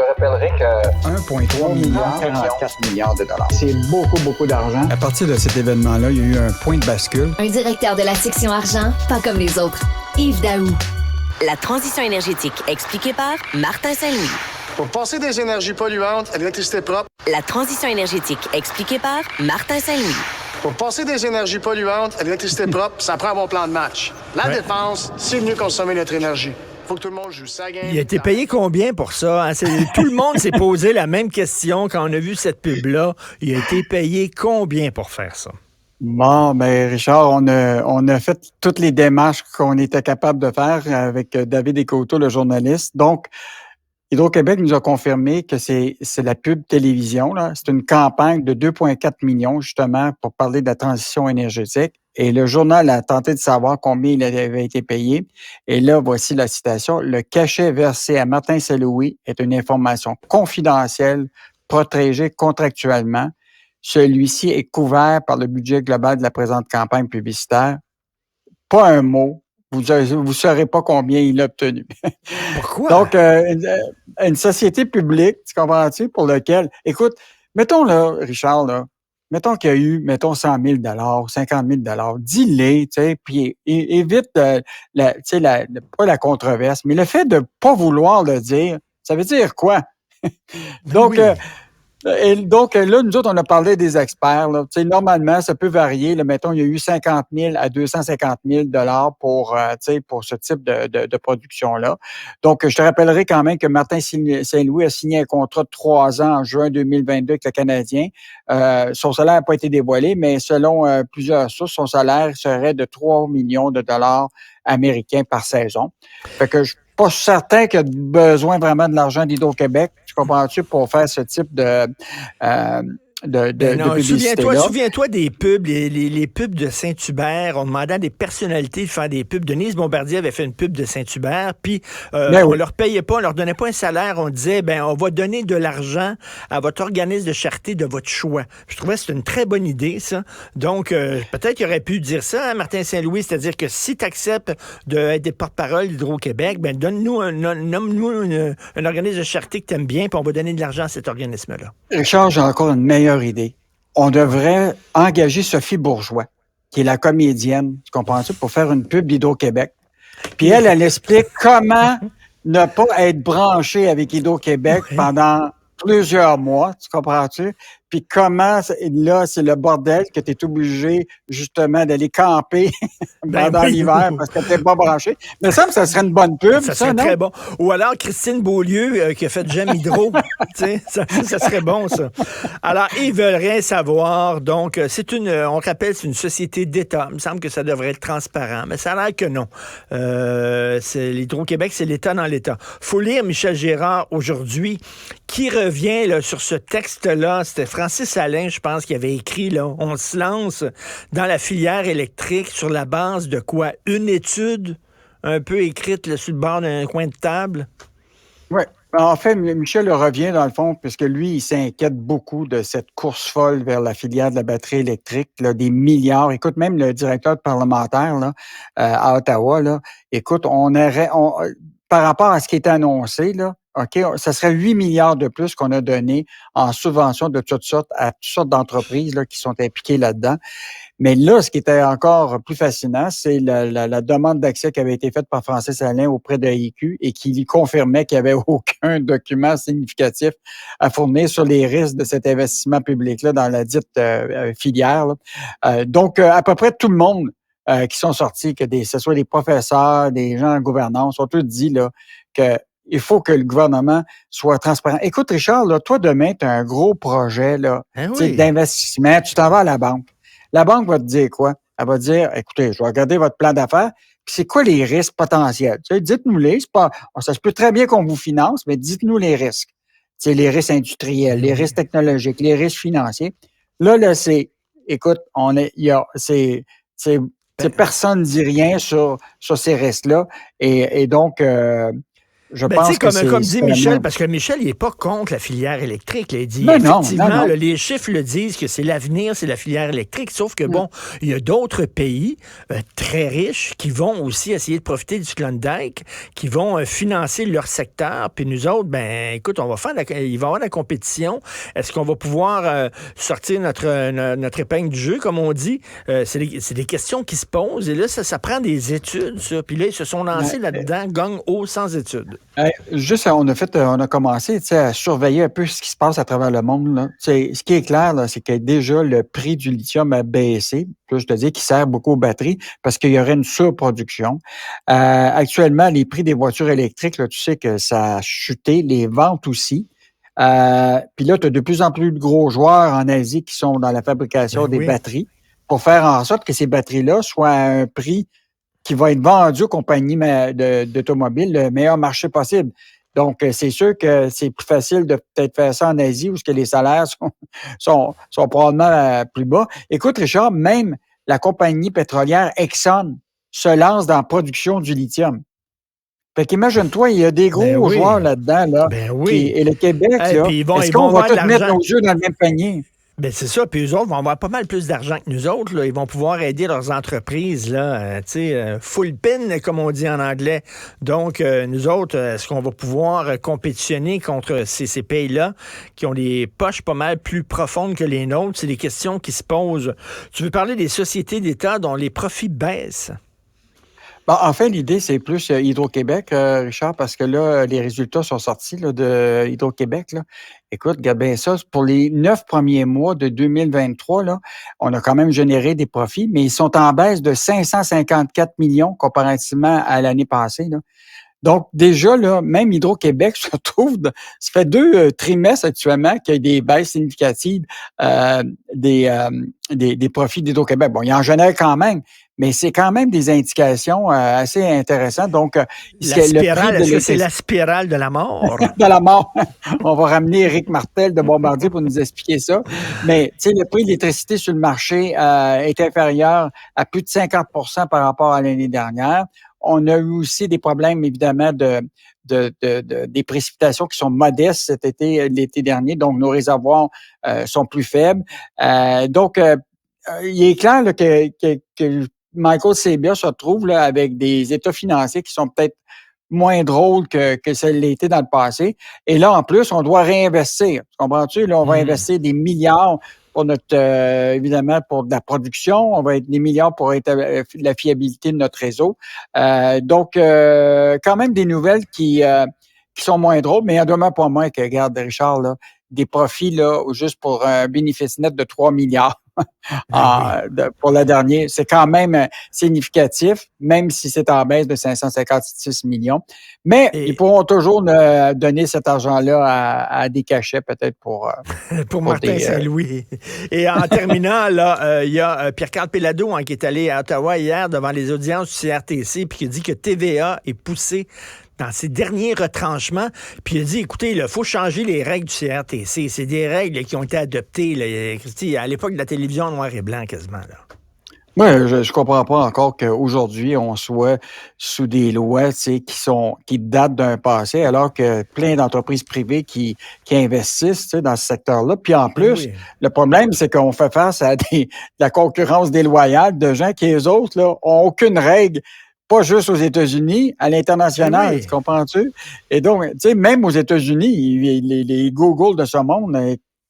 te rappellerai que 1,3 milliard, 44 milliards de dollars. C'est beaucoup, beaucoup d'argent. À partir de cet événement-là, il y a eu un point de bascule. Un directeur de la section argent, pas comme les autres. Yves Daou. La transition énergétique expliquée par Martin Saint-Louis. Pour passer des énergies polluantes à l'électricité propre. La transition énergétique expliquée par Martin Saint-Louis. Pour passer des énergies polluantes à l'électricité propre, ça prend un bon plan de match. La défense, c'est mieux consommer notre énergie. Faut que tout le monde joue sa game. Il a été payé combien pour ça? Hein? Tout le monde s'est posé la même question quand on a vu cette pub-là. Il a été payé combien pour faire ça? Bon, ben Richard, on a fait toutes les démarches qu'on était capable de faire avec David Écoto, le journaliste. Donc, Hydro-Québec nous a confirmé que c'est la pub télévision, là. C'est une campagne de 2,4 millions, justement, pour parler de la transition énergétique. Et le journal a tenté de savoir combien il avait été payé. Et là, voici la citation. Le cachet versé à Martin Saint-Louis est une information confidentielle, protégée contractuellement. Celui-ci est couvert par le budget global de la présente campagne publicitaire. Pas un mot. Vous saurez pas combien il a obtenu. Pourquoi? Donc, une société publique, tu comprends-tu, pour laquelle, écoute, mettons là, Richard, là, mettons qu'il y a eu, 100 000 50 000 dis-les, tu sais, puis évite, pas la controverse, mais le fait de pas vouloir le dire, ça veut dire quoi? Donc, oui. Donc, là, nous autres, on a parlé des experts. Là. Tu sais, normalement, ça peut varier. Là, mettons, il y a eu 50 000 à 250 000 pour ce type de production-là. Donc, je te rappellerai quand même que Martin Saint-Louis a signé un contrat de 3 ans en juin 2022 avec le Canadien. Son salaire n'a pas été dévoilé, mais selon plusieurs sources, son salaire serait de 3 millions de dollars américains par saison. Fait que je suis pas certain qu'il y a besoin vraiment de l'argent d'Hydro-Québec, tu comprends-tu, pour faire ce type de publicité-là. Souviens-toi des pubs, les pubs de Saint-Hubert. On demandait à des personnalités de faire des pubs. Denise Bombardier avait fait une pub de Saint-Hubert, puis on leur payait pas, on leur donnait pas un salaire. On disait, on va donner de l'argent à votre organisme de charité de votre choix. Je trouvais que c'était une très bonne idée, ça. Donc, peut-être qu'il aurait pu dire ça, hein, Martin Saint-Louis, c'est-à-dire que si tu acceptes d'être des porte-parole d'Hydro-Québec, nomme-nous un organisme de charité que tu aimes bien, puis on va donner de l'argent à cet organisme-là. Richard, j'ai encore une meilleure idée. On devrait engager Sophie Bourgeois, qui est la comédienne, tu comprends-tu, pour faire une pub d'Hydro-Québec. Puis elle explique comment ne pas être branché avec Hydro-Québec pendant plusieurs mois, tu comprends-tu? Puis comment, là, c'est le bordel que tu es obligé, justement, d'aller camper pendant l'hiver parce que tu n'es pas branché. Mais ça serait une bonne pub, ça serait non? très bon. Ou alors Christine Beaulieu qui a fait J'aime Hydro. ça serait bon, ça. Alors, ils veulent rien savoir. Donc, on rappelle, c'est une société d'État. Il me semble que ça devrait être transparent, mais ça a l'air que non. L'Hydro-Québec, c'est l'État dans l'État. Faut lire Michel Gérard aujourd'hui, qui revient là, sur ce texte-là. C'était Francis Alain, je pense, qui avait écrit, là, on se lance dans la filière électrique sur la base de quoi? Une étude un peu écrite là, sur le bord d'un coin de table? Oui. En fait, Michel revient dans le fond, puisque lui, il s'inquiète beaucoup de cette course folle vers la filière de la batterie électrique, là, des milliards. Écoute, même le directeur parlementaire là, à Ottawa, là, écoute, par rapport à ce qui était annoncé, là, OK, ça serait 8 milliards de plus qu'on a donné en subvention de toutes sortes à toutes sortes d'entreprises là, qui sont impliquées là-dedans. Mais là, ce qui était encore plus fascinant, c'est la demande d'accès qui avait été faite par Francis Alain auprès de l'AIQ et qui lui confirmait qu'il n'y avait aucun document significatif à fournir sur les risques de cet investissement public-là dans la dite filière. Donc, à peu près tout le monde qui sont sortis, que ce soit des professeurs, des gens en gouvernance, ont tous dit là, que il faut que le gouvernement soit transparent. Écoute, Richard, là, toi, demain, tu as un gros projet là, d'investissement. Tu t'en vas à la banque. La banque va te dire quoi? Elle va te dire, écoutez, je vais regarder votre plan d'affaires, puis c'est quoi les risques potentiels? Tu sais, dites-nous-les. Ça se peut très bien qu'on vous finance, mais dites-nous les risques. C'est les risques industriels, les risques technologiques, les risques financiers. Là, écoute, personne ne dit rien sur ces risques-là. Et donc, Je Ben, pense que comme dit Michel, vraiment... parce que Michel, il n'est pas contre la filière électrique. Là. Il dit, Non, effectivement, non. là, les chiffres le disent que c'est l'avenir, c'est la filière électrique. Sauf que, bon, il y a d'autres pays très riches qui vont aussi essayer de profiter du Klondike, qui vont financer leur secteur. Puis nous autres, ben, écoute, il va y avoir la compétition. Est-ce qu'on va pouvoir sortir notre épingle du jeu, comme on dit? C'est des questions qui se posent. Et là, ça prend des études, ça. Puis là, ils se sont lancés là-dedans, gang-haut, sans études. Juste, on a commencé à surveiller un peu ce qui se passe à travers le monde. Là. Ce qui est clair, là, c'est que déjà le prix du lithium a baissé. Là, je te dis qu'il sert beaucoup aux batteries parce qu'il y aurait une surproduction. Actuellement, les prix des voitures électriques, là, tu sais que ça a chuté, les ventes aussi. Puis là, tu as de plus en plus de gros joueurs en Asie qui sont dans la fabrication des batteries pour faire en sorte que ces batteries-là soient à un prix qui va être vendu aux compagnies d'automobiles le meilleur marché possible. Donc, c'est sûr que c'est plus facile de peut-être faire ça en Asie où que les salaires sont probablement plus bas. Écoute, Richard, même la compagnie pétrolière Exxon se lance dans la production du lithium. Fait qu'imagine-toi, il y a des gros joueurs là-dedans, là. Ben oui. Et le Québec, là, est-ce qu'on va tous mettre nos yeux dans le même panier? Ben c'est ça, puis eux autres vont avoir pas mal plus d'argent que nous autres. Là. Ils vont pouvoir aider leurs entreprises, là, full pin, comme on dit en anglais. Donc, nous autres, est-ce qu'on va pouvoir compétitionner contre ces pays-là qui ont des poches pas mal plus profondes que les nôtres? C'est des questions qui se posent. Tu veux parler des sociétés d'État dont les profits baissent? Bon, en fait, l'idée, c'est plus Hydro-Québec, Richard, parce que là, les résultats sont sortis là, de Hydro-Québec. Là. Écoute, regarde bien ça. Pour les 9 premiers mois de 2023, là, on a quand même généré des profits, mais ils sont en baisse de 554 millions comparativement à l'année passée. Là. Donc, déjà, là, même Hydro-Québec se trouve, ça fait 2 trimestres actuellement qu'il y a des baisses significatives des profits d'Hydro-Québec. Bon, il en génère quand même, mais c'est quand même des indications assez intéressantes. Donc, la spirale, est-ce que c'est la spirale de la mort? De la mort. On va ramener Éric Martel de Bombardier pour nous expliquer ça. Mais, tu sais, le prix de l'électricité sur le marché est inférieur à plus de 50 par rapport à l'année dernière. On a eu aussi des problèmes, évidemment, des précipitations qui sont modestes l'été dernier. Donc, nos réservoirs sont plus faibles. Donc, il est clair là, que Michael Sabia se retrouve là, avec des états financiers qui sont peut-être moins drôles que ça l'était dans le passé. Et là, en plus, on doit réinvestir. Comprends-tu? Là, on va investir des milliards pour évidemment, pour de la production. On va être des milliards pour la fiabilité de notre réseau. Donc, quand même des nouvelles qui sont moins drôles, mais il y en demeure pas moins que, regarde, Richard, là, des profits, là, juste pour un bénéfice net de 3 milliards. Pour le dernier, c'est quand même significatif, même si c'est en baisse de 556 millions. Mais ils pourront toujours donner cet argent-là à des cachets, peut-être pour Martin Saint-Louis. Et en terminant, là, il y a Pierre-Carl Péladeau qui est allé à Ottawa hier devant les audiences du CRTC puis qui a dit que TVA est poussé dans ses derniers retranchements, puis il a dit, écoutez, il faut changer les règles du CRTC. C'est des règles qui ont été adoptées là, à l'époque de la télévision noir et blanc quasiment. Là. Moi, je comprends pas encore qu'aujourd'hui, on soit sous des lois qui datent d'un passé, alors que plein d'entreprises privées qui investissent dans ce secteur-là. Puis en plus, le problème, c'est qu'on fait face à de la concurrence déloyale de gens qui, eux autres, là, ont aucune règle. Pas juste aux États-Unis, à l'international, tu comprends-tu? Et donc, tu sais, même aux États-Unis, les Google de ce monde,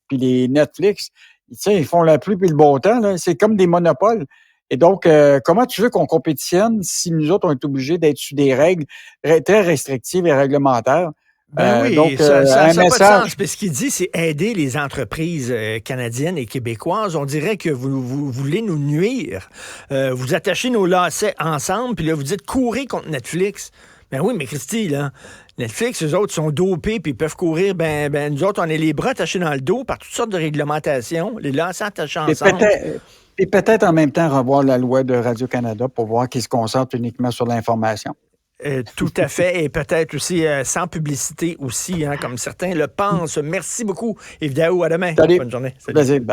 puis les Netflix, tu sais, ils font la pluie puis le beau temps, là. C'est comme des monopoles. Et donc, comment tu veux qu'on compétitionne si nous autres, on est obligés d'être sous des règles très restrictives et réglementaires? Donc, ça n'a pas de sens. Ce qu'il dit, c'est aider les entreprises canadiennes et québécoises. On dirait que vous voulez nous nuire. Vous attachez nos lacets ensemble, puis là, vous dites courez contre Netflix. Ben oui, mais Christy, là, Netflix, eux autres sont dopés, puis ils peuvent courir. Ben, nous autres, on est les bras attachés dans le dos par toutes sortes de réglementations, les lacets attachés ensemble. Et peut-être en même temps revoir la loi de Radio-Canada pour voir qu'ils se concentrent uniquement sur l'information. Tout à fait, et peut-être aussi sans publicité aussi, comme certains le pensent. Merci beaucoup, Yves Daou. À demain. Salut. Bonne journée. Salut.